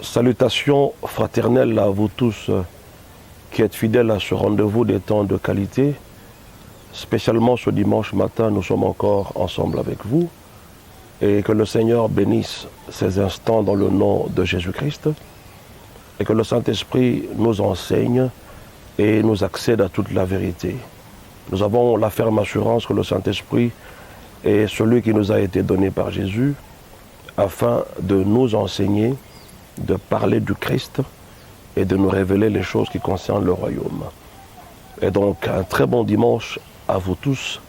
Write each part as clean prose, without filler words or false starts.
Salutations fraternelles à vous tous qui êtes fidèles à ce rendez-vous des temps de qualité. Spécialement ce dimanche matin, nous sommes encore ensemble avec vous. Et que le Seigneur bénisse ces instants dans le nom de Jésus-Christ. Et que le Saint-Esprit nous enseigne et nous accède à toute la vérité. Nous avons la ferme assurance que le Saint-Esprit est celui qui nous a été donné par Jésus afin de nous enseigner, de parler du Christ et de nous révéler les choses qui concernent le royaume. Et donc un très bon dimanche à vous tous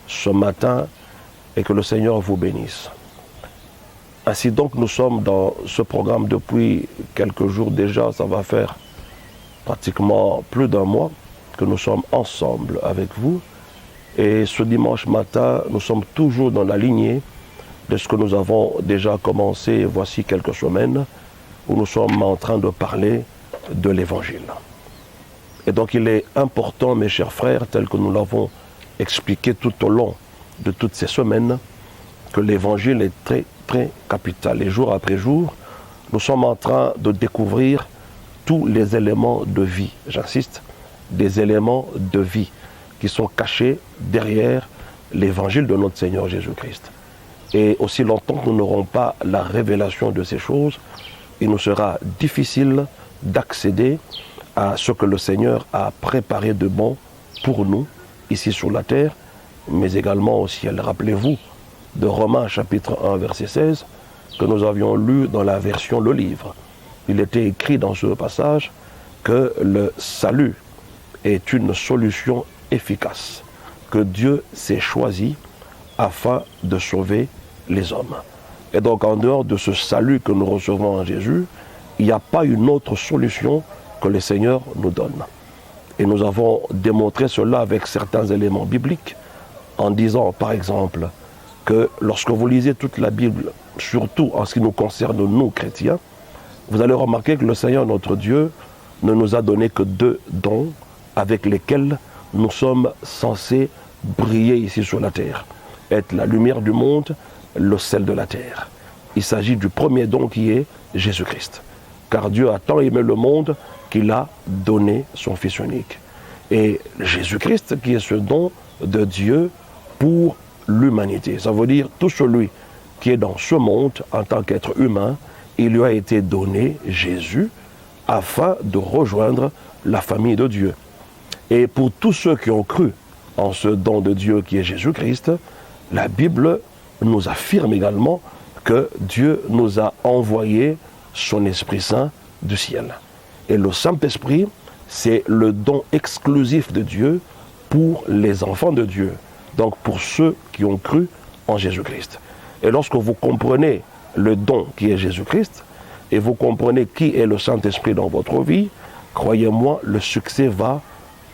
ce matin et que le Seigneur vous bénisse. Ainsi donc nous sommes dans ce programme depuis quelques jours déjà, ça va faire pratiquement plus d'un mois que nous sommes ensemble avec vous. Et ce dimanche matin, nous sommes toujours dans la lignée de ce que nous avons déjà commencé voici quelques semaines, où nous sommes en train de parler de l'Évangile. Et donc il est important, mes chers frères, tel que nous l'avons expliqué tout au long de toutes ces semaines, que l'Évangile est très, très capital. Et jour après jour, nous sommes en train de découvrir tous les éléments de vie, j'insiste, des éléments de vie qui sont cachés derrière l'Évangile de notre Seigneur Jésus-Christ. Et aussi longtemps que nous n'aurons pas la révélation de ces choses, il nous sera difficile d'accéder à ce que le Seigneur a préparé de bon pour nous, ici sur la terre, mais également au ciel. Rappelez-vous de Romains chapitre 1, verset 16, que nous avions lu dans la version Le Livre. Il était écrit dans ce passage que le salut est une solution efficace, que Dieu s'est choisi afin de sauver les hommes. Et donc en dehors de ce salut que nous recevons en Jésus, il n'y a pas une autre solution que le Seigneur nous donne. Et nous avons démontré cela avec certains éléments bibliques, en disant par exemple que lorsque vous lisez toute la Bible, surtout en ce qui nous concerne nous chrétiens, vous allez remarquer que le Seigneur notre Dieu ne nous a donné que 2 dons avec lesquels nous sommes censés briller ici sur la terre, être la lumière du monde, le sel de la terre. Il s'agit du premier don qui est Jésus-Christ. Car Dieu a tant aimé le monde qu'il a donné son Fils unique. Et Jésus-Christ qui est ce don de Dieu pour l'humanité. Ça veut dire tout celui qui est dans ce monde en tant qu'être humain, il lui a été donné Jésus afin de rejoindre la famille de Dieu. Et pour tous ceux qui ont cru en ce don de Dieu qui est Jésus-Christ, la Bible nous affirme également que Dieu nous a envoyé son Esprit Saint du ciel. Et le Saint-Esprit, c'est le don exclusif de Dieu pour les enfants de Dieu. Donc pour ceux qui ont cru en Jésus-Christ. Et lorsque vous comprenez le don qui est Jésus-Christ, et vous comprenez qui est le Saint-Esprit dans votre vie, croyez-moi, le succès va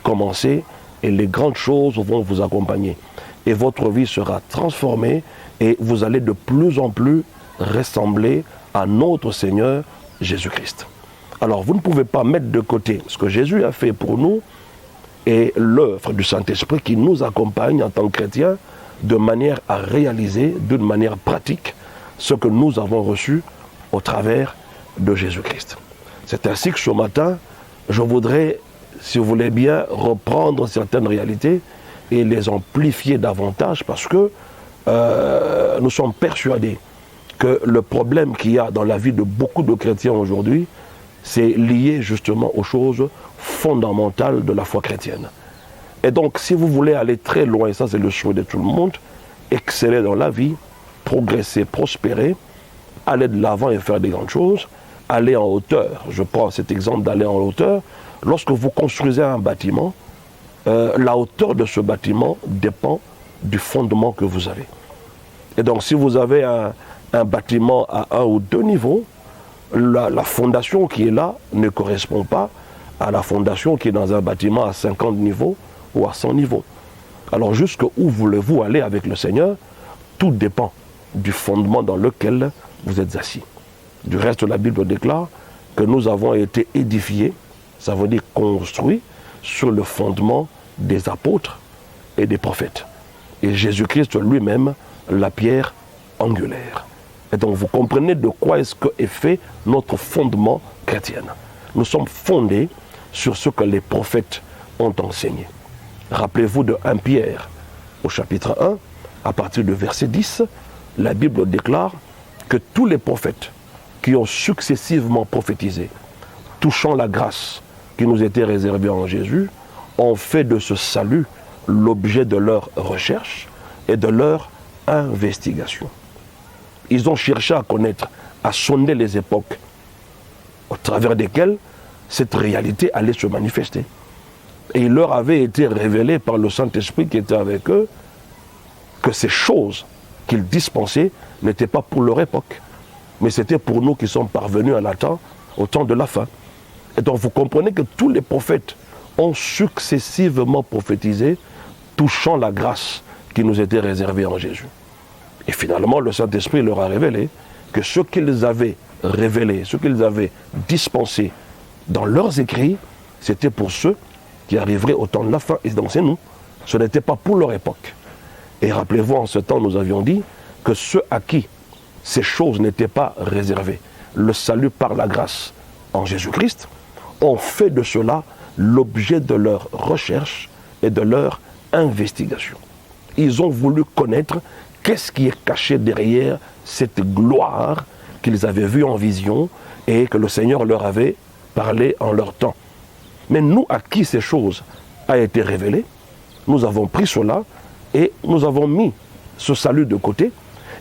commencer et les grandes choses vont vous accompagner. Et votre vie sera transformée et vous allez de plus en plus ressembler à notre Seigneur Jésus-Christ. Alors vous ne pouvez pas mettre de côté ce que Jésus a fait pour nous et l'œuvre du Saint-Esprit qui nous accompagne en tant que chrétiens de manière à réaliser d'une manière pratique ce que nous avons reçu au travers de Jésus-Christ. C'est ainsi que ce matin, je voudrais, si vous voulez bien, reprendre certaines réalités et les amplifier davantage parce que nous sommes persuadés que le problème qu'il y a dans la vie de beaucoup de chrétiens aujourd'hui, c'est lié justement aux choses fondamentales de la foi chrétienne. Et donc, si vous voulez aller très loin, et ça c'est le souhait de tout le monde, exceller dans la vie, progresser, prospérer, aller de l'avant et faire des grandes choses, aller en hauteur. Je prends cet exemple d'aller en hauteur. Lorsque vous construisez un bâtiment, la hauteur de ce bâtiment dépend du fondement que vous avez. Et donc, si vous avez un bâtiment à 1 ou 2 niveaux, la fondation qui est là ne correspond pas à la fondation qui est dans un bâtiment à 50 niveaux ou à 100 niveaux. Alors, jusqu'où voulez-vous aller avec le Seigneur? Tout dépend du fondement dans lequel vous êtes assis. Du reste, la Bible déclare que nous avons été édifiés, ça veut dire construits, sur le fondement des apôtres et des prophètes. Et Jésus-Christ lui-même, la pierre angulaire. Et donc vous comprenez de quoi est-ce qu'est fait notre fondement chrétien. Nous sommes fondés sur ce que les prophètes ont enseigné. Rappelez-vous de 1 Pierre, au chapitre 1, à partir du verset 10, la Bible déclare que tous les prophètes qui ont successivement prophétisé, touchant la grâce qui nous était réservée en Jésus, ont fait de ce salut l'objet de leur recherche et de leur investigation. Ils ont cherché à connaître, à sonder les époques au travers desquelles cette réalité allait se manifester. Et il leur avait été révélé par le Saint-Esprit qui était avec eux que ces choses qu'ils dispensaient n'étaient pas pour leur époque, mais c'était pour nous qui sommes parvenus au temps de la fin. Et donc vous comprenez que tous les prophètes ont successivement prophétisé, touchant la grâce qui nous était réservée en Jésus. Et finalement, le Saint-Esprit leur a révélé que ce qu'ils avaient révélé, ce qu'ils avaient dispensé dans leurs écrits, c'était pour ceux qui arriveraient au temps de la fin. Et donc c'est nous. Ce n'était pas pour leur époque. Et rappelez-vous, en ce temps, nous avions dit que ceux à qui ces choses n'étaient pas réservées, le salut par la grâce en Jésus-Christ, ont fait de cela l'objet de leur recherche et de leur investigation. Ils ont voulu connaître qu'est-ce qui est caché derrière cette gloire qu'ils avaient vue en vision et que le Seigneur leur avait parlé en leur temps. Mais nous, à qui ces choses ont été révélées, nous avons pris cela et nous avons mis ce salut de côté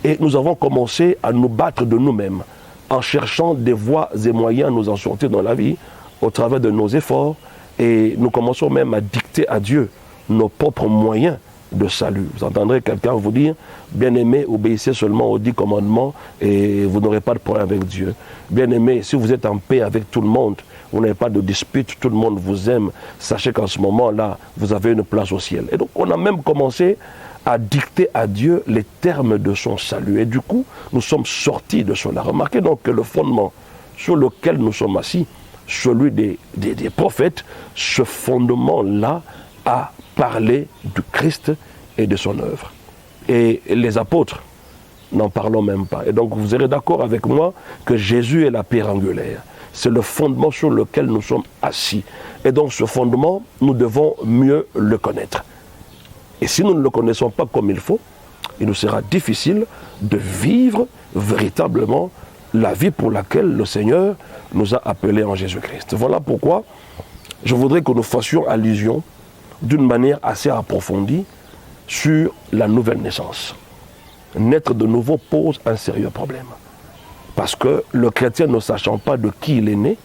et nous avons commencé à nous battre de nous-mêmes en cherchant des voies et moyens à nous en sortir dans la vie au travers de nos efforts, et nous commençons même à dicter à Dieu nos propres moyens de salut. Vous entendrez quelqu'un vous dire, bien-aimé, obéissez seulement aux 10 commandements et vous n'aurez pas de problème avec Dieu. Bien-aimé, si vous êtes en paix avec tout le monde, vous n'avez pas de dispute, tout le monde vous aime, sachez qu'en ce moment-là, vous avez une place au ciel. Et donc on a même commencé à dicter à Dieu les termes de son salut. Et du coup, nous sommes sortis de cela. Remarquez donc que le fondement sur lequel nous sommes assis, celui des prophètes, ce fondement-là a parlé du Christ et de son œuvre. Et les apôtres, n'en parlons même pas. Et donc vous serez d'accord avec moi que Jésus est la pierre angulaire. C'est le fondement sur lequel nous sommes assis. Et donc ce fondement, nous devons mieux le connaître. Et si nous ne le connaissons pas comme il faut, il nous sera difficile de vivre véritablement la vie pour laquelle le Seigneur nous a appelés en Jésus-Christ. Voilà pourquoi je voudrais que nous fassions allusion d'une manière assez approfondie sur la nouvelle naissance. Naître de nouveau pose un sérieux problème. Parce que le chrétien ne sachant pas de qui il est né,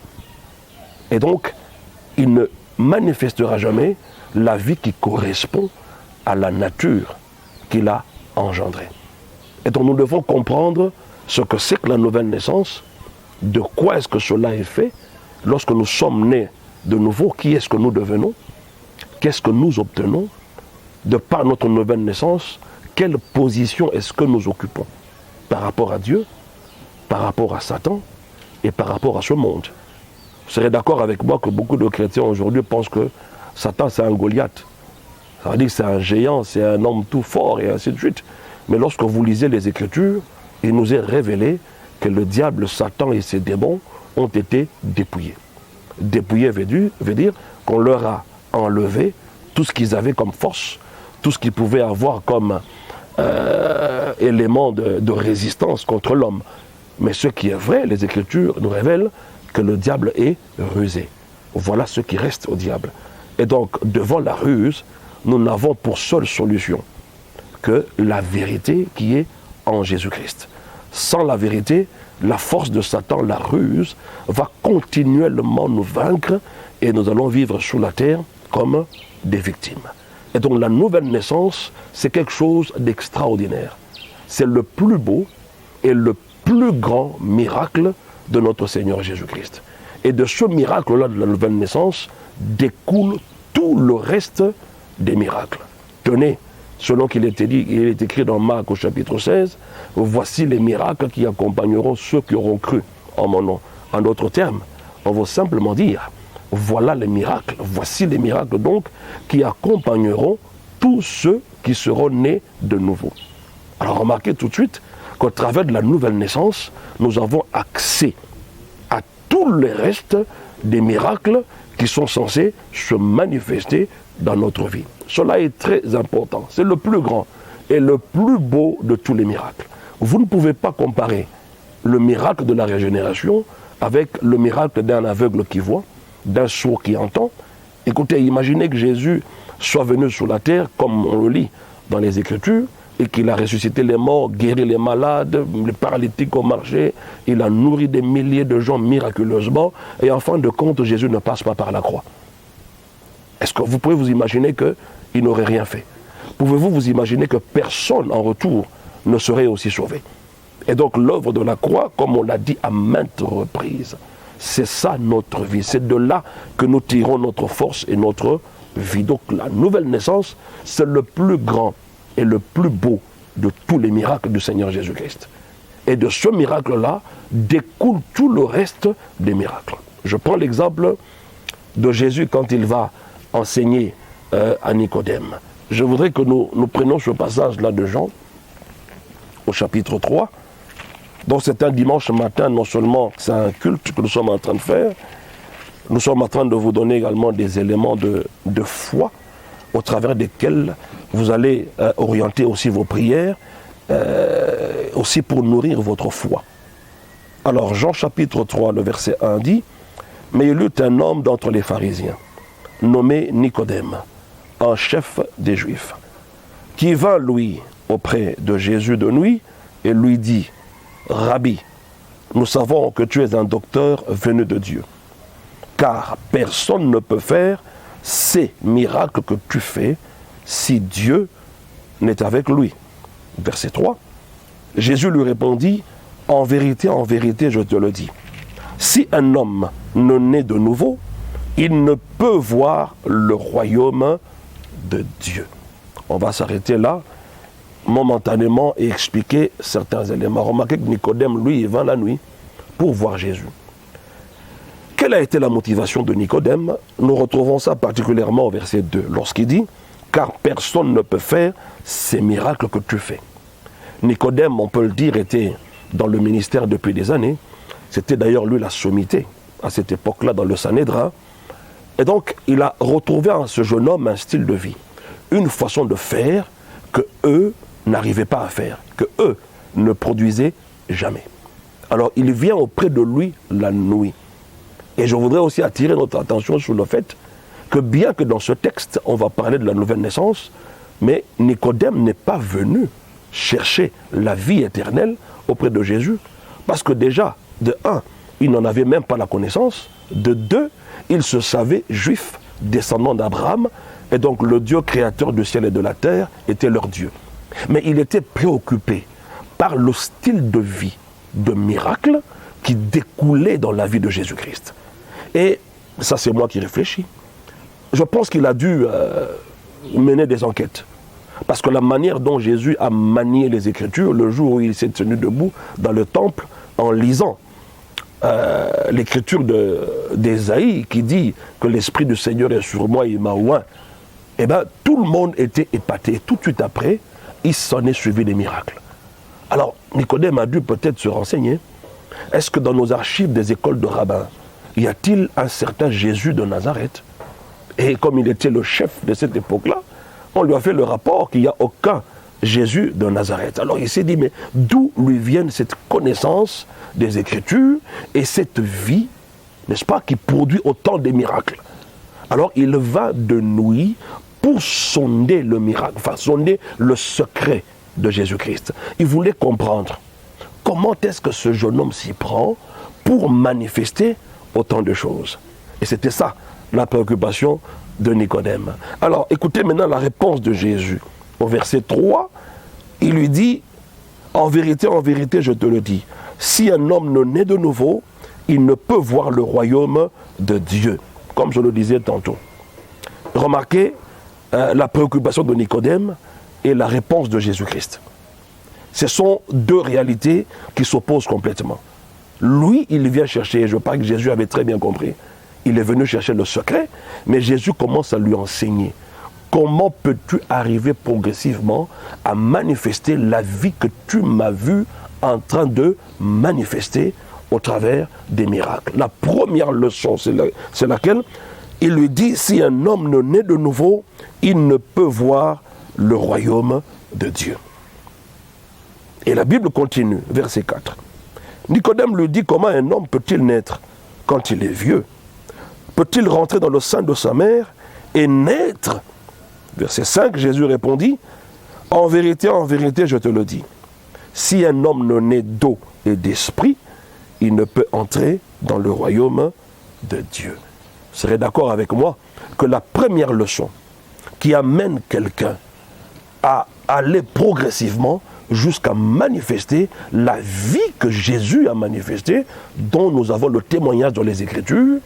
et donc il ne manifestera jamais la vie qui correspond à la nature qu'il a engendrée. Et donc nous devons comprendre ce que c'est que la nouvelle naissance, de quoi est-ce que cela est fait, lorsque nous sommes nés de nouveau, qui est-ce que nous devenons, qu'est-ce que nous obtenons, de par notre nouvelle naissance, quelle position est-ce que nous occupons par rapport à Dieu, par rapport à Satan et par rapport à ce monde. Vous serez d'accord avec moi que beaucoup de chrétiens aujourd'hui pensent que Satan c'est un Goliath. Ça veut dire que c'est un géant, c'est un homme tout fort et ainsi de suite. Mais lorsque vous lisez les Écritures, il nous est révélé que le diable, Satan et ses démons ont été dépouillés. Dépouillés veut dire qu'on leur a enlevé tout ce qu'ils avaient comme force, tout ce qu'ils pouvaient avoir comme élément de résistance contre l'homme. Mais ce qui est vrai, les Écritures nous révèlent que le diable est rusé. Voilà ce qui reste au diable. Et donc, devant la ruse, nous n'avons pour seule solution que la vérité qui est en Jésus-Christ. Sans la vérité, la force de Satan, la ruse, va continuellement nous vaincre et nous allons vivre sous la terre comme des victimes. Et donc la nouvelle naissance, c'est quelque chose d'extraordinaire. C'est le plus beau et le plus grand miracle de notre Seigneur Jésus-Christ. Et de ce miracle-là de la nouvelle naissance découle tout le reste des miracles. Tenez, selon qu'il est dit, il est écrit dans Marc au chapitre 16, voici les miracles qui accompagneront ceux qui auront cru en mon nom. En d'autres termes, on va simplement dire, voilà les miracles, voici les miracles donc qui accompagneront tous ceux qui seront nés de nouveau. Alors remarquez tout de suite qu'au travers de la nouvelle naissance, nous avons accès à tout le reste des miracles qui sont censés se manifester dans notre vie. Cela est très important. C'est le plus grand et le plus beau de tous les miracles. Vous ne pouvez pas comparer le miracle de la régénération avec le miracle d'un aveugle qui voit, d'un sourd qui entend. Écoutez, imaginez que Jésus soit venu sur la terre, comme on le lit dans les Écritures, et qu'il a ressuscité les morts, guéri les malades, les paralytiques ont marché, il a nourri des milliers de gens miraculeusement, et en fin de compte, Jésus ne passe pas par la croix. Est-ce que vous pouvez vous imaginer qu'il n'aurait rien fait? Pouvez-vous vous imaginer que personne en retour ne serait aussi sauvé? Et donc l'œuvre de la croix, comme on l'a dit à maintes reprises, c'est ça notre vie. C'est de là que nous tirons notre force et notre vie. Donc la nouvelle naissance, c'est le plus grand et le plus beau de tous les miracles du Seigneur Jésus-Christ. Et de ce miracle-là découle tout le reste des miracles. Je prends l'exemple de Jésus quand il va enseigner à Nicodème. Je voudrais que nous prenions ce passage-là de Jean, au chapitre 3. Donc c'est un dimanche matin, non seulement c'est un culte que nous sommes en train de faire, nous sommes en train de vous donner également des éléments de foi au travers desquels vous allez orienter aussi vos prières, aussi pour nourrir votre foi. Alors Jean chapitre 3, le verset 1 dit « Mais il eut un homme d'entre les pharisiens, nommé Nicodème, un chef des Juifs, qui vint, lui, auprès de Jésus de nuit, et lui dit « Rabbi, nous savons que tu es un docteur venu de Dieu, car personne ne peut faire ces miracles que tu fais si Dieu n'est avec lui. » Verset 3. Jésus lui répondit, en vérité, je te le dis, si un homme ne naît de nouveau, il ne peut voir le royaume de Dieu. On va s'arrêter là momentanément et expliquer certains éléments. Remarquez que Nicodème, lui, il vint la nuit pour voir Jésus. Quelle a été la motivation de Nicodème? Nous retrouvons ça particulièrement au verset 2, lorsqu'il dit « Car personne ne peut faire ces miracles que tu fais ». Nicodème, on peut le dire, était dans le ministère depuis des années. C'était d'ailleurs lui la sommité à cette époque-là dans le Sanhédrin. Et donc, il a retrouvé en ce jeune homme un style de vie, une façon de faire que eux n'arrivaient pas à faire, que eux ne produisaient jamais. Alors, il vient auprès de lui la nuit. Et je voudrais aussi attirer notre attention sur le fait que bien que dans ce texte, on va parler de la nouvelle naissance, mais Nicodème n'est pas venu chercher la vie éternelle auprès de Jésus, parce que déjà, de un, il n'en avait même pas la connaissance, de deux, il se savait juif, descendant d'Abraham, et donc le Dieu créateur du ciel et de la terre était leur Dieu. Mais il était préoccupé par le style de vie, de miracle qui découlait dans la vie de Jésus-Christ. Et ça, c'est moi qui réfléchis. Je pense qu'il a dû mener des enquêtes. Parce que la manière dont Jésus a manié les Écritures, le jour où il s'est tenu debout dans le temple, en lisant l'écriture d'Ésaïe qui dit que l'Esprit du Seigneur est sur moi, il m'a oint, eh bien, tout le monde était épaté. Tout de suite après, il s'en est suivi des miracles. Alors, Nicodème a dû peut-être se renseigner. Est-ce que dans nos archives des écoles de rabbins, y a-t-il un certain Jésus de Nazareth? Et comme il était le chef de cette époque-là, on lui a fait le rapport qu'il n'y a aucun Jésus de Nazareth. Alors il s'est dit, mais d'où lui viennent cette connaissance des Écritures et cette vie, n'est-ce pas, qui produit autant de miracles? Alors il va de nuit pour sonder le miracle, enfin sonder le secret de Jésus-Christ. Il voulait comprendre comment est-ce que ce jeune homme s'y prend pour manifester autant de choses. Et c'était ça, la préoccupation de Nicodème. Alors, écoutez maintenant la réponse de Jésus. Au verset 3, il lui dit, en vérité, je te le dis, si un homme ne naît de nouveau, il ne peut voir le royaume de Dieu. Comme je le disais tantôt. Remarquez la préoccupation de Nicodème et la réponse de Jésus-Christ. Ce sont deux réalités qui s'opposent complètement. Lui, il vient chercher, et je crois que Jésus avait très bien compris, il est venu chercher le secret, mais Jésus commence à lui enseigner. Comment peux-tu arriver progressivement à manifester la vie que tu m'as vue en train de manifester au travers des miracles. La première leçon, c'est laquelle? Il lui dit, si un homme ne naît de nouveau, il ne peut voir le royaume de Dieu. Et la Bible continue, verset 4. Nicodème lui dit, comment un homme peut-il naître quand il est vieux? Peut-il rentrer dans le sein de sa mère et naître? Verset 5, Jésus répondit, en vérité, je te le dis, si un homme ne naît d'eau et d'esprit, il ne peut entrer dans le royaume de Dieu. Vous serez d'accord avec moi que la première leçon qui amène quelqu'un à aller progressivement jusqu'à manifester la vie que Jésus a manifestée, dont nous avons le témoignage dans les Écritures,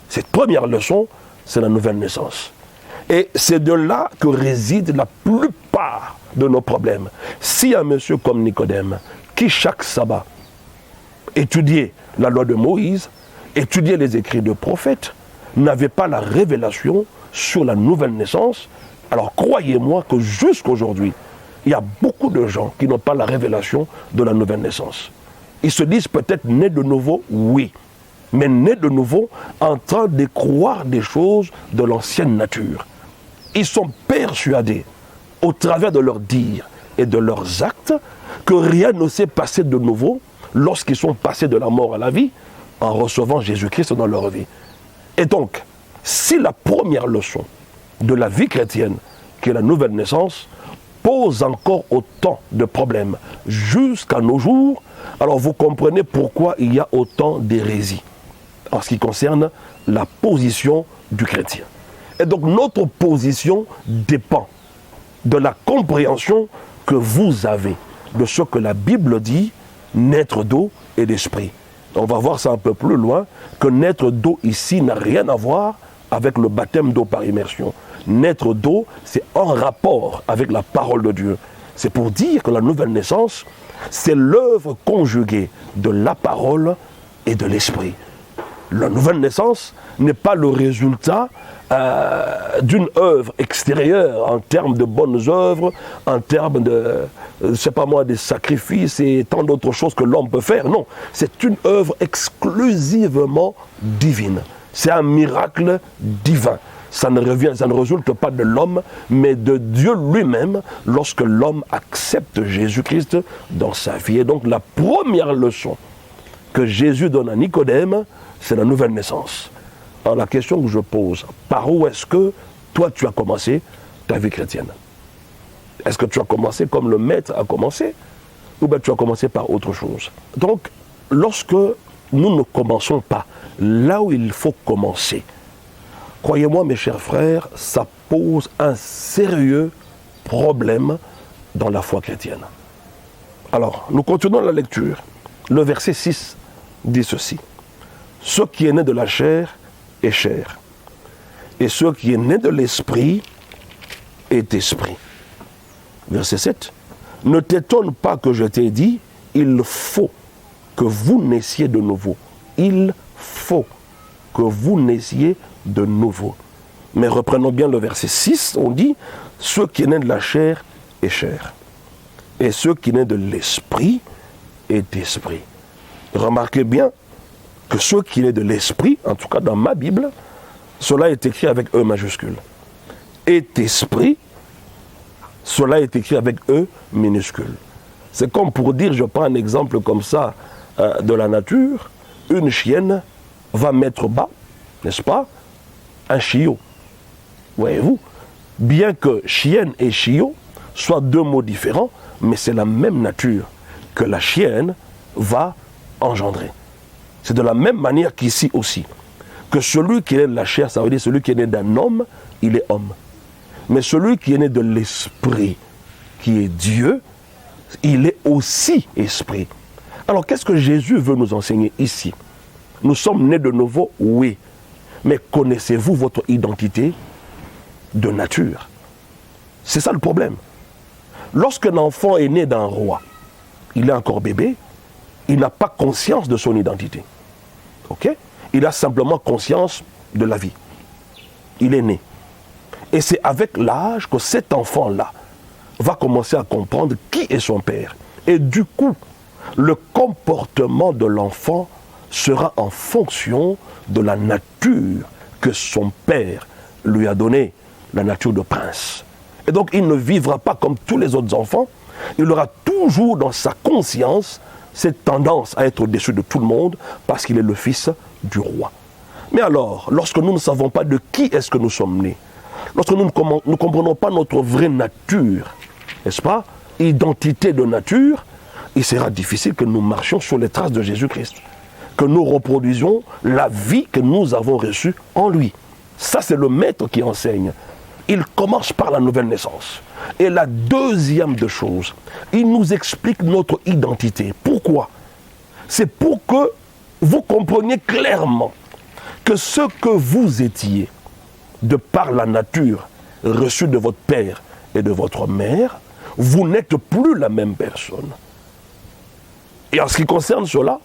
cette première leçon, c'est la nouvelle naissance. Et c'est de là que réside la plupart de nos problèmes. Si un monsieur comme Nicodème, qui chaque sabbat étudiait la loi de Moïse, étudiait les écrits de prophètes, n'avait pas la révélation sur la nouvelle naissance, alors croyez-moi que jusqu'aujourd'hui, il y a beaucoup de gens qui n'ont pas la révélation de la nouvelle naissance. Ils se disent peut-être nés de nouveau, oui, mais nés de nouveau en train de croire des choses de l'ancienne nature. Ils sont persuadés, au travers de leurs dires et de leurs actes, que rien ne s'est passé de nouveau lorsqu'ils sont passés de la mort à la vie en recevant Jésus-Christ dans leur vie. Et donc, si la première leçon de la vie chrétienne, qui est la nouvelle naissance, pose encore autant de problèmes jusqu'à nos jours, alors vous comprenez pourquoi il y a autant d'hérésies en ce qui concerne la position du chrétien. Et donc notre position dépend de la compréhension que vous avez de ce que la Bible dit, naître d'eau et d'esprit. On va voir ça un peu plus loin, que naître d'eau ici n'a rien à voir avec le baptême d'eau par immersion. Naître d'eau, c'est en rapport avec la parole de Dieu. C'est pour dire que la nouvelle naissance, c'est l'œuvre conjuguée de la parole et de l'esprit. La nouvelle naissance n'est pas le résultat d'une œuvre extérieure en termes de bonnes œuvres, en termes de, je sais pas moi, des sacrifices et tant d'autres choses que l'homme peut faire. Non, c'est une œuvre exclusivement divine. C'est un miracle divin. Ça ne résulte pas de l'homme, mais de Dieu lui-même lorsque l'homme accepte Jésus-Christ dans sa vie. Et donc la première leçon que Jésus donne à Nicodème, c'est la nouvelle naissance. Alors la question que je pose, par où est-ce que toi tu as commencé ta vie chrétienne? Est-ce que tu as commencé comme le maître a commencé? Ou bien tu as commencé par autre chose? Donc, lorsque nous ne commençons pas là où il faut commencer, croyez-moi mes chers frères, ça pose un sérieux problème dans la foi chrétienne. Alors, nous continuons la lecture. Le verset 6 dit ceci. Ce qui est né de la chair est chair, et ce qui est né de l'esprit est esprit. Verset 7. Ne t'étonne pas que je t'ai dit, il faut que vous naissiez de nouveau. Il faut que vous naissiez de nouveau. Mais reprenons bien le verset 6, on dit, ce qui est né de la chair est chair, et ce qui est né de l'esprit est esprit. Remarquez bien que ce qui est de l'esprit, en tout cas dans ma Bible, cela est écrit avec E majuscule. Est esprit, cela est écrit avec E minuscule. C'est comme pour dire, je prends un exemple comme ça de la nature, une chienne va mettre bas, n'est-ce pas, un chiot. Voyez-vous, bien que chienne et chiot soient deux mots différents, mais c'est la même nature que la chienne va engendrer. C'est de la même manière qu'ici aussi, que celui qui est né de la chair, ça veut dire celui qui est né d'un homme, il est homme. Mais celui qui est né de l'esprit, qui est Dieu, il est aussi esprit. Alors qu'est-ce que Jésus veut nous enseigner ici? Nous sommes nés de nouveau, oui. Mais connaissez-vous votre identité de nature? C'est ça le problème. Lorsqu'un enfant est né d'un roi, il est encore bébé, il n'a pas conscience de son identité. Ok? Il a simplement conscience de la vie. Il est né. Et c'est avec l'âge que cet enfant-là va commencer à comprendre qui est son père. Et du coup, le comportement de l'enfant sera en fonction de la nature que son père lui a donnée, la nature de prince. Et donc il ne vivra pas comme tous les autres enfants, il aura toujours dans sa conscience cette tendance à être au-dessus de tout le monde parce qu'il est le fils du roi. Mais alors, lorsque nous ne savons pas de qui est-ce que nous sommes nés, lorsque nous ne comprenons pas notre vraie nature, n'est-ce pas, identité de nature, il sera difficile que nous marchions sur les traces de Jésus-Christ, que nous reproduisions la vie que nous avons reçue en lui. Ça, c'est le maître qui enseigne. Il commence par la nouvelle naissance. Et la deuxième des choses, il nous explique notre identité. Pourquoi? C'est pour que vous compreniez clairement que ce que vous étiez, de par la nature reçue de votre père et de votre mère, vous n'êtes plus la même personne. Et en ce qui concerne cela,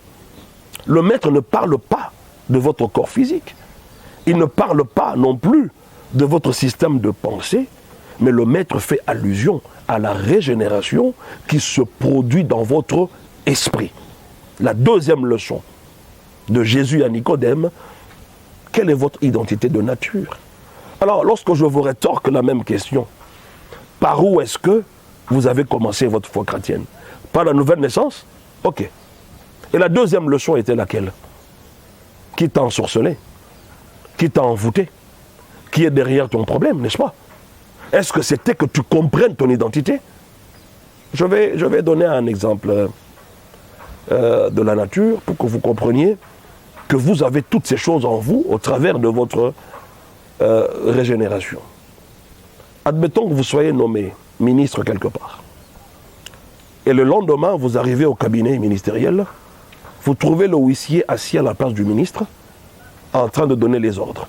le maître ne parle pas de votre corps physique. Il ne parle pas non plus de votre système de pensée, mais le maître fait allusion à la régénération qui se produit dans votre esprit. La deuxième leçon de Jésus à Nicodème, quelle est votre identité de nature? Alors, lorsque je vous rétorque la même question, par où est-ce que vous avez commencé votre foi chrétienne? Par la nouvelle naissance? Ok. Et la deuxième leçon était laquelle? Qui t'a ensorcelé? Qui t'a envoûté? Qui est derrière ton problème, n'est-ce pas? Est-ce que c'était que tu comprennes ton identité? Je vais donner un exemple de la nature pour que vous compreniez que vous avez toutes ces choses en vous au travers de votre régénération. Admettons que vous soyez nommé ministre quelque part. Et le lendemain, vous arrivez au cabinet ministériel, vous trouvez le huissier assis à la place du ministre en train de donner les ordres.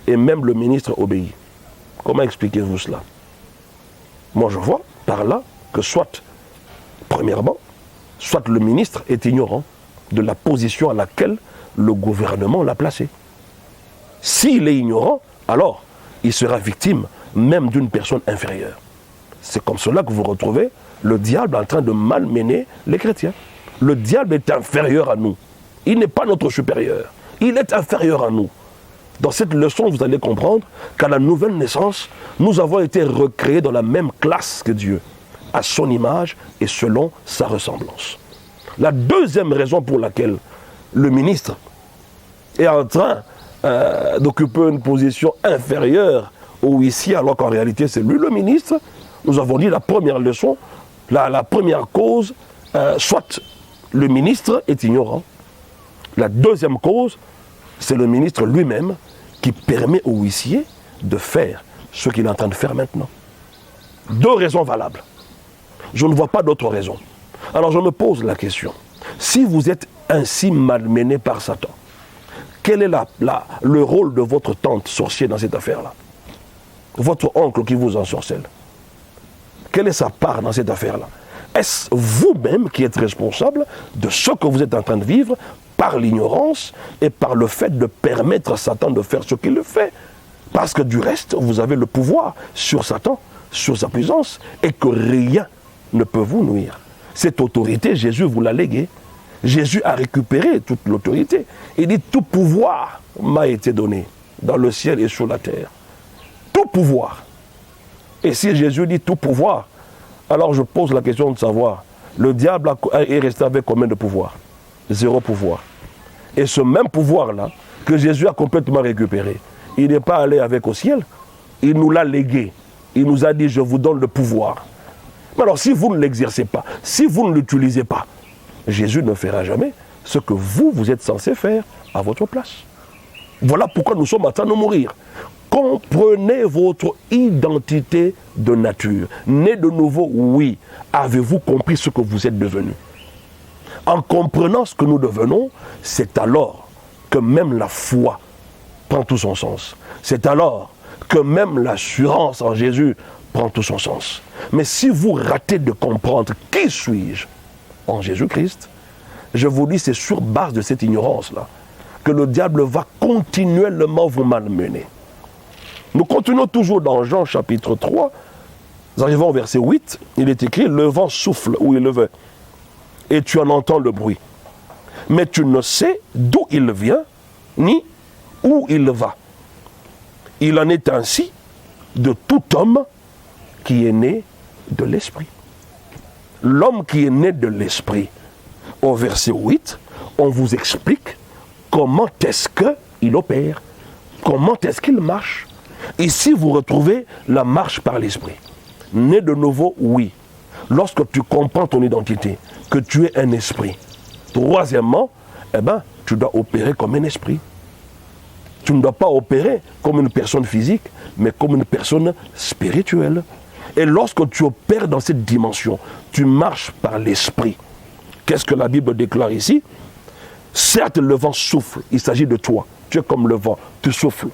Et même le ministre obéit. Comment expliquez-vous cela? Moi, je vois par là que soit, premièrement, soit le ministre est ignorant de la position à laquelle le gouvernement l'a placé. S'il est ignorant, alors il sera victime même d'une personne inférieure. C'est comme cela que vous retrouvez le diable en train de malmener les chrétiens. Le diable est inférieur à nous. Il n'est pas notre supérieur. Il est inférieur à nous. Dans cette leçon, vous allez comprendre qu'à la nouvelle naissance, nous avons été recréés dans la même classe que Dieu, à son image et selon sa ressemblance. La deuxième raison pour laquelle le ministre est en train d'occuper une position inférieure au huissier, alors qu'en réalité c'est lui le ministre, nous avons dit la première leçon, la première cause, soit le ministre est ignorant. La deuxième cause, c'est le ministre lui-même qui permet au huissier de faire ce qu'il est en train de faire maintenant. Deux raisons valables. Je ne vois pas d'autres raisons. Alors je me pose la question. Si vous êtes ainsi malmené par Satan, quel est le rôle de votre tante sorcier dans cette affaire-là? Votre oncle qui vous ensorcelle. Quelle est sa part dans cette affaire-là? Est-ce vous-même qui êtes responsable de ce que vous êtes en train de vivre par l'ignorance et par le fait de permettre à Satan de faire ce qu'il fait? Parce que du reste, vous avez le pouvoir sur Satan, sur sa puissance, et que rien ne peut vous nuire. Cette autorité, Jésus vous l'a léguée. Jésus a récupéré toute l'autorité. Il dit, tout pouvoir m'a été donné dans le ciel et sur la terre. Tout pouvoir. Et si Jésus dit tout pouvoir, alors je pose la question de savoir, le diable est resté avec combien de pouvoir? Zéro pouvoir. Et ce même pouvoir-là, que Jésus a complètement récupéré, il n'est pas allé avec au ciel, il nous l'a légué. Il nous a dit, je vous donne le pouvoir. Mais alors, si vous ne l'exercez pas, si vous ne l'utilisez pas, Jésus ne fera jamais ce que vous êtes censé faire à votre place. Voilà pourquoi nous sommes en train de mourir. Comprenez votre identité de nature. Né de nouveau, oui. Avez-vous compris ce que vous êtes devenu? En comprenant ce que nous devenons, c'est alors que même la foi prend tout son sens. C'est alors que même l'assurance en Jésus prend tout son sens. Mais si vous ratez de comprendre qui suis-je en Jésus-Christ, je vous dis, c'est sur base de cette ignorance-là que le diable va continuellement vous malmener. Nous continuons toujours dans Jean chapitre 3, nous arrivons au verset 8, il est écrit, le vent souffle où il le veut. et tu en entends le bruit. Mais tu ne sais d'où il vient, ni où il va. Il en est ainsi de tout homme qui est né de l'esprit. L'homme qui est né de l'esprit, au verset 8, on vous explique comment est-ce qu'il opère, comment est-ce qu'il marche. Ici, vous retrouvez la marche par l'esprit. Né de nouveau, oui. Lorsque tu comprends ton identité, que tu es un esprit. Troisièmement, tu dois opérer comme un esprit. Tu ne dois pas opérer comme une personne physique, mais comme une personne spirituelle. Et lorsque tu opères dans cette dimension, tu marches par l'esprit. Qu'est-ce que la Bible déclare ici? Certes, le vent souffle, il s'agit de toi. Tu es comme le vent, tu souffles.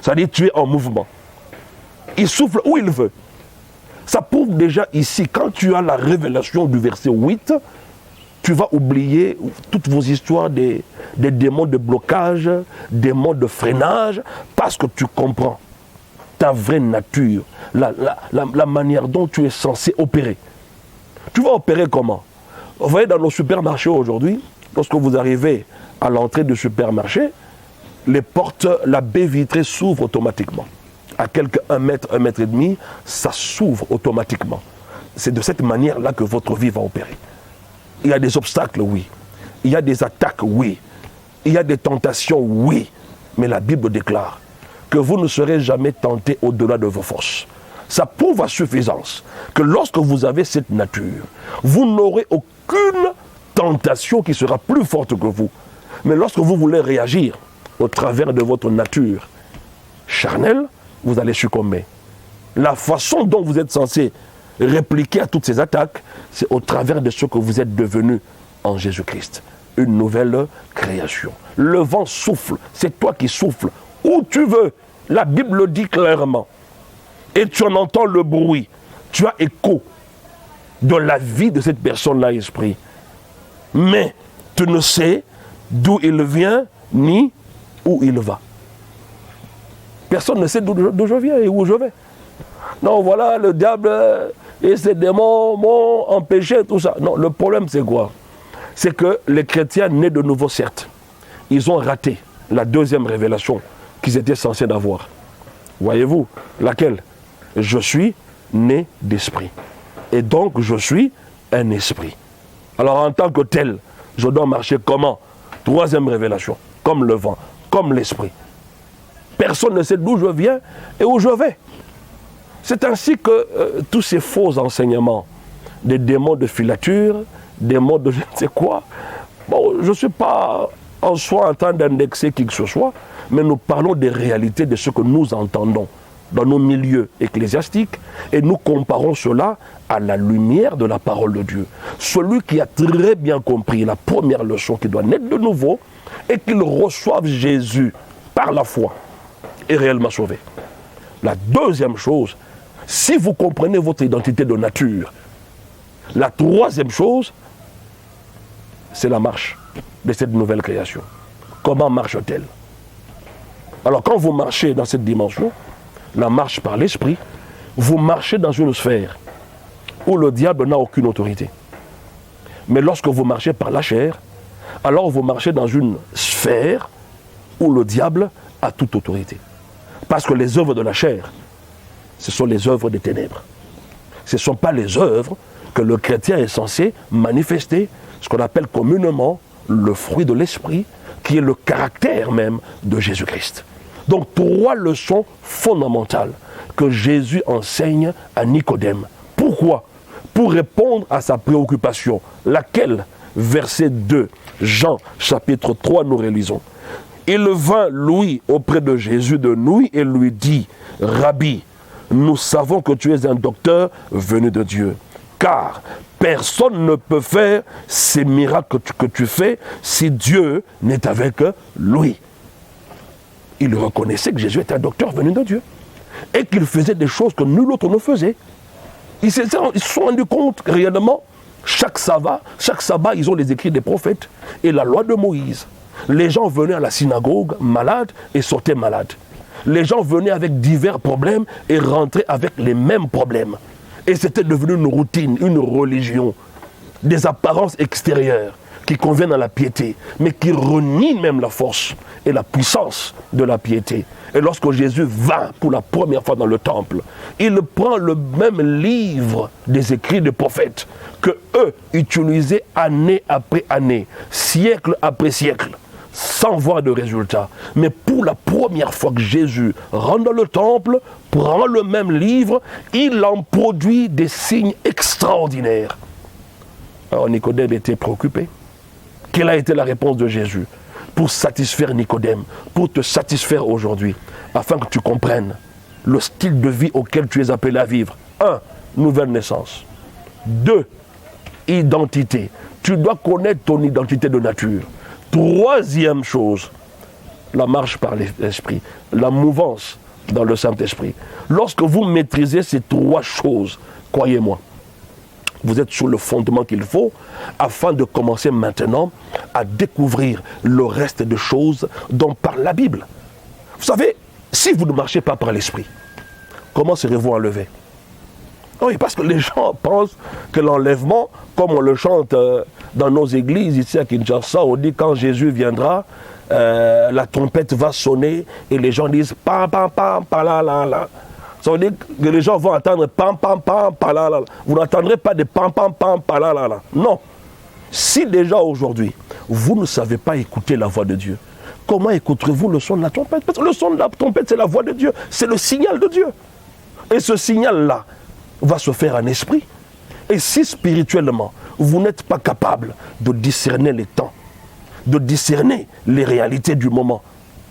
C'est-à-dire tu es en mouvement. Il souffle où il veut. Ça prouve déjà ici, quand tu as la révélation du verset 8, tu vas oublier toutes vos histoires des démons de blocage, des démons de freinage, parce que tu comprends ta vraie nature, la manière dont tu es censé opérer. Tu vas opérer comment? Vous voyez, dans nos supermarchés aujourd'hui, lorsque vous arrivez à l'entrée du supermarché, les portes, la baie vitrée s'ouvre automatiquement. À quelques 1 mètre, 1 mètre et demi, ça s'ouvre automatiquement. C'est de cette manière-là que votre vie va opérer. Il y a des obstacles, oui. Il y a des attaques, oui. Il y a des tentations, oui. Mais la Bible déclare que vous ne serez jamais tentés au-delà de vos forces. Ça prouve à suffisance que lorsque vous avez cette nature, vous n'aurez aucune tentation qui sera plus forte que vous. Mais lorsque vous voulez réagir au travers de votre nature charnelle, vous allez succomber. La façon dont vous êtes censé répliquer à toutes ces attaques, c'est au travers de ce que vous êtes devenu en Jésus-Christ. Une nouvelle création. Le vent souffle, c'est toi qui souffles. Où tu veux, la Bible le dit clairement. Et tu en entends le bruit. Tu as écho de la vie de cette personne-là, esprit. Mais tu ne sais d'où il vient, ni où il va. Personne ne sait d'où je viens et où je vais. Non, voilà, le diable et ses démons m'ont empêché, tout ça. Non, le problème, c'est quoi? C'est que les chrétiens nés de nouveau, certes, ils ont raté la deuxième révélation qu'ils étaient censés avoir. Voyez-vous, laquelle? Je suis né d'esprit. Et donc, je suis un esprit. Alors, en tant que tel, je dois marcher comment? Troisième révélation, comme le vent, comme l'esprit. Personne ne sait d'où je viens et où je vais. C'est ainsi que tous ces faux enseignements, des démons de filature, des démons de je ne sais quoi, bon, je ne suis pas en soi en train d'indexer qui que ce soit, mais nous parlons des réalités de ce que nous entendons dans nos milieux ecclésiastiques et nous comparons cela à la lumière de la parole de Dieu. Celui qui a très bien compris la première leçon qui doit naître de nouveau et qu'il reçoive Jésus par la foi est réellement sauvé. La deuxième chose, si vous comprenez votre identité de nature, la troisième chose, c'est la marche de cette nouvelle création. Comment marche-t-elle? Alors quand vous marchez dans cette dimension, la marche par l'esprit, vous marchez dans une sphère où le diable n'a aucune autorité. Mais lorsque vous marchez par la chair, alors vous marchez dans une sphère où le diable a toute autorité. Parce que les œuvres de la chair, ce sont les œuvres des ténèbres. Ce ne sont pas les œuvres que le chrétien est censé manifester, ce qu'on appelle communément le fruit de l'esprit, qui est le caractère même de Jésus-Christ. Donc, 3 leçons fondamentales que Jésus enseigne à Nicodème. Pourquoi? Pour répondre à sa préoccupation. Laquelle? Verset 2, Jean chapitre 3, nous réalisons. Il vint, lui, auprès de Jésus de nuit et lui dit, « Rabbi, nous savons que tu es un docteur venu de Dieu, car personne ne peut faire ces miracles que tu fais si Dieu n'est avec lui. » Il reconnaissait que Jésus était un docteur venu de Dieu et qu'il faisait des choses que nul autre ne faisait. Ils se sont rendus compte réellement, chaque sabbat, ils ont les écrits des prophètes et la loi de Moïse. Les gens venaient à la synagogue malades et sortaient malades. Les gens venaient avec divers problèmes et rentraient avec les mêmes problèmes. Et c'était devenu une routine, une religion. des apparences extérieures qui conviennent à la piété, mais qui renient même la force et la puissance de la piété. Et lorsque Jésus va pour la première fois dans le temple, il prend le même livre des écrits des prophètes que eux utilisaient année après année, siècle après siècle, sans voir de résultat. Mais pour la première fois que Jésus rentre dans le temple, prend le même livre, il en produit des signes extraordinaires. Alors Nicodème était préoccupé. Quelle a été la réponse de Jésus pour satisfaire Nicodème, pour te satisfaire aujourd'hui, afin que tu comprennes le style de vie auquel tu es appelé à vivre? 1. Nouvelle naissance. 2. Identité. Tu dois connaître ton identité de nature. 3e chose, la marche par l'Esprit, la mouvance dans le Saint-Esprit. Lorsque vous maîtrisez ces 3 choses, croyez-moi, vous êtes sur le fondement qu'il faut afin de commencer maintenant à découvrir le reste de choses dont parle la Bible. Vous savez, si vous ne marchez pas par l'Esprit, comment serez-vous enlevé? Oui, parce que les gens pensent que l'enlèvement, comme on le chante dans nos églises ici à Kinshasa, on dit quand Jésus viendra, la trompette va sonner et les gens disent pam pam pam pa la la la. Ça veut dire que les gens vont entendre pam pam pam pa la la la. Vous n'entendrez pas de pam pam pam pa la la la. Non. Si déjà aujourd'hui, vous ne savez pas écouter la voix de Dieu, comment écouterez-vous le son de la trompette? Parce que le son de la trompette, c'est la voix de Dieu, c'est le signal de Dieu. Et ce signal-là va se faire en esprit. Et si spirituellement, vous n'êtes pas capable de discerner les temps, de discerner les réalités du moment,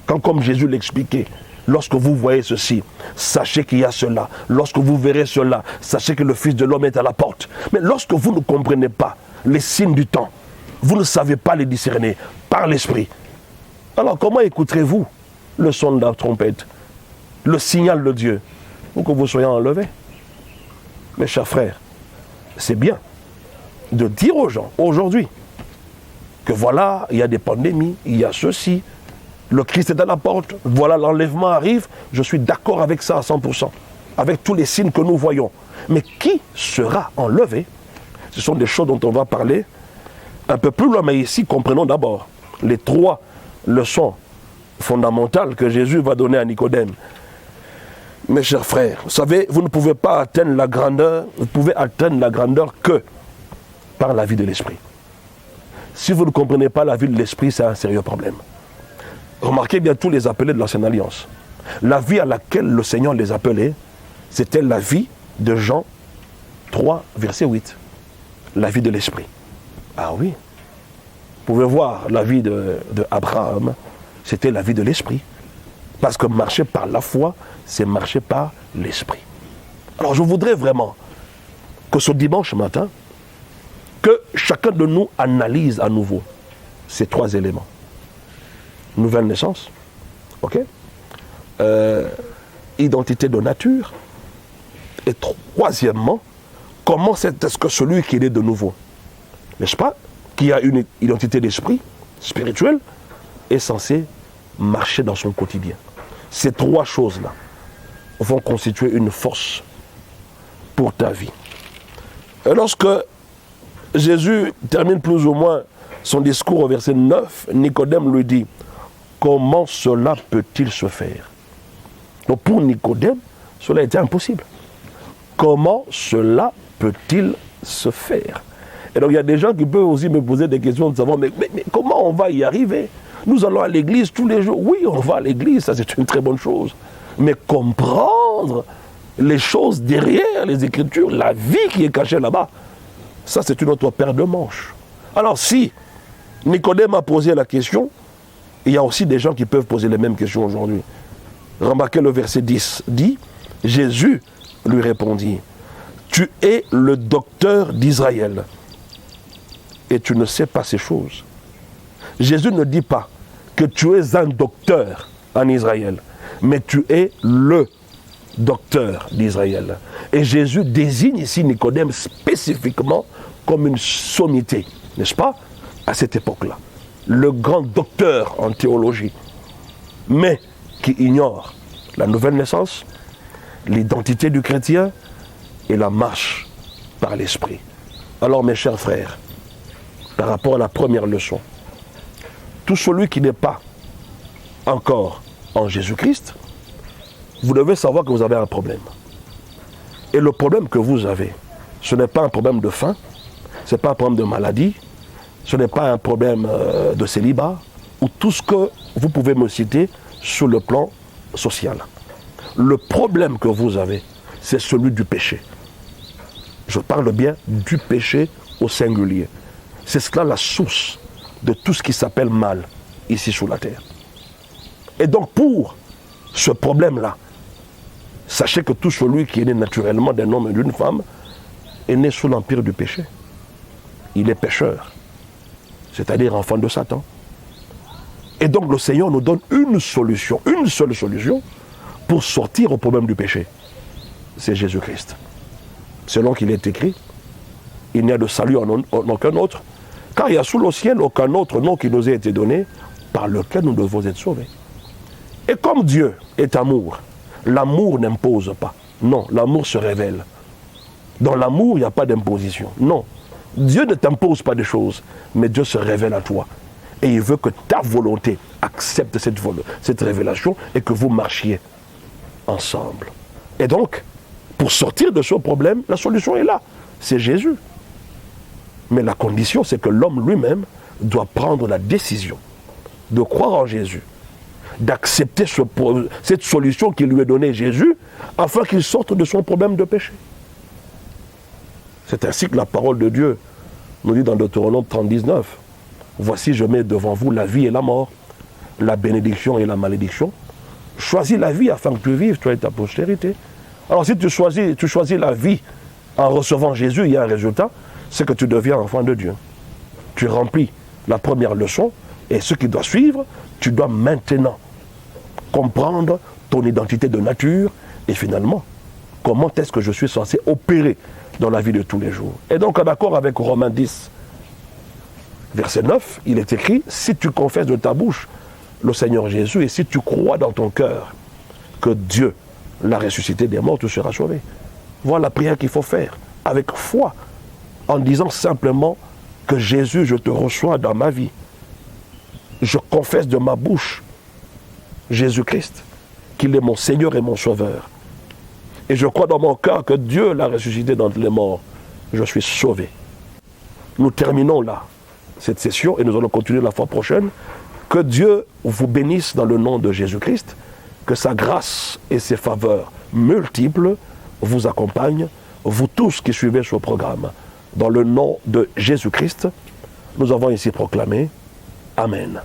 quand comme Jésus l'expliquait, lorsque vous voyez ceci, sachez qu'il y a cela. Lorsque vous verrez cela, sachez que le Fils de l'homme est à la porte. Mais lorsque vous ne comprenez pas les signes du temps, vous ne savez pas les discerner par l'esprit, alors comment écouterez-vous le son de la trompette, le signal de Dieu, pour que vous soyez enlevés? Mes chers frères, c'est bien de dire aux gens aujourd'hui que voilà, il y a des pandémies, il y a ceci, le Christ est à la porte, voilà l'enlèvement arrive, je suis d'accord avec ça à 100%, avec tous les signes que nous voyons. Mais qui sera enlevé? Ce sont des choses dont on va parler un peu plus loin, mais ici, comprenons d'abord les 3 leçons fondamentales que Jésus va donner à Nicodème. Mes chers frères, vous savez, vous ne pouvez pas atteindre la grandeur, vous pouvez atteindre la grandeur que par la vie de l'esprit. Si vous ne comprenez pas la vie de l'esprit, c'est un sérieux problème. Remarquez bien tous les appelés de l'Ancienne Alliance. La vie à laquelle le Seigneur les appelait, c'était la vie de Jean 3, verset 8. La vie de l'esprit. Ah oui. Vous pouvez voir la vie de Abraham, c'était la vie de l'esprit. Parce que marcher par la foi, c'est marcher par l'esprit. Alors je voudrais vraiment que ce dimanche matin, que chacun de nous analyse à nouveau ces 3 éléments. Nouvelle naissance, ok, identité de nature, et 3e, comment est-ce que celui qui est né de nouveau, n'est-ce pas, qui a une identité d'esprit spirituel, est censé marcher dans son quotidien. Ces 3 choses-là vont constituer une force pour ta vie. Et lorsque Jésus termine plus ou moins son discours au verset 9, Nicodème lui dit, comment cela peut-il se faire? Donc pour Nicodème, cela était impossible. Comment cela peut-il se faire? Et donc il y a des gens qui peuvent aussi me poser des questions de savoir, mais comment on va y arriver? Nous allons à l'église tous les jours. Oui, on va à l'église, ça c'est une très bonne chose. Mais comprendre les choses derrière les Écritures, la vie qui est cachée là-bas, ça c'est une autre paire de manches. Alors si Nicodème a posé la question, il y a aussi des gens qui peuvent poser les mêmes questions aujourd'hui. Remarquez le verset 10, dit, Jésus lui répondit, tu es le docteur d'Israël et tu ne sais pas ces choses. Jésus ne dit pas que tu es un docteur en Israël, mais tu es le docteur d'Israël. Et Jésus désigne ici Nicodème spécifiquement comme une sommité, n'est-ce pas, à cette époque-là. Le grand docteur en théologie, mais qui ignore la nouvelle naissance, l'identité du chrétien et la marche par l'esprit. Alors mes chers frères, par rapport à la première leçon, tout celui qui n'est pas encore en Jésus-Christ, vous devez savoir que vous avez un problème. Et le problème que vous avez, ce n'est pas un problème de faim, ce n'est pas un problème de maladie, ce n'est pas un problème de célibat, ou tout ce que vous pouvez me citer sur le plan social. Le problème que vous avez, c'est celui du péché. Je parle bien du péché au singulier. C'est cela la source de tout ce qui s'appelle mal ici sur la terre. Et donc pour ce problème-là, sachez que tout celui qui est né naturellement d'un homme et d'une femme est né sous l'empire du péché. Il est pécheur, c'est-à-dire enfant de Satan. Et donc le Seigneur nous donne une solution, une seule solution pour sortir au problème du péché. C'est Jésus-Christ. Selon qu'il est écrit, il n'y a de salut en aucun autre, car il n'y a sous le ciel aucun autre nom qui nous ait été donné par lequel nous devons être sauvés. Et comme Dieu est amour, l'amour n'impose pas. Non, l'amour se révèle. Dans l'amour, il n'y a pas d'imposition. Non, Dieu ne t'impose pas de choses, mais Dieu se révèle à toi. Et il veut que ta volonté accepte cette révélation et que vous marchiez ensemble. Et donc, pour sortir de ce problème, la solution est là. C'est Jésus. Mais la condition, c'est que l'homme lui-même doit prendre la décision de croire en Jésus, d'accepter cette solution qui lui est donnée Jésus, afin qu'il sorte de son problème de péché. C'est ainsi que la parole de Dieu nous dit dans Deutéronome 30:19, « Voici, je mets devant vous la vie et la mort, la bénédiction et la malédiction. Choisis la vie afin que tu vives, toi et ta postérité. » Alors si tu choisis la vie en recevant Jésus, il y a un résultat, c'est que tu deviens enfant de Dieu. Tu remplis la première leçon, et ce qui doit suivre, tu dois maintenant comprendre ton identité de nature, et finalement, comment est-ce que je suis censé opérer dans la vie de tous les jours. Et donc, en accord avec Romains 10, verset 9, il est écrit, si tu confesses de ta bouche le Seigneur Jésus, et si tu crois dans ton cœur que Dieu l'a ressuscité des morts, tu seras sauvé. Voilà la prière qu'il faut faire, avec foi, en disant simplement que Jésus, je te reçois dans ma vie. Je confesse de ma bouche Jésus-Christ, qu'il est mon Seigneur et mon Sauveur. Et je crois dans mon cœur que Dieu l'a ressuscité d'entre les morts. Je suis sauvé. Nous terminons là cette session et nous allons continuer la fois prochaine. Que Dieu vous bénisse dans le nom de Jésus-Christ, que sa grâce et ses faveurs multiples vous accompagnent, vous tous qui suivez ce programme. Dans le nom de Jésus-Christ, nous avons ici proclamé Amen.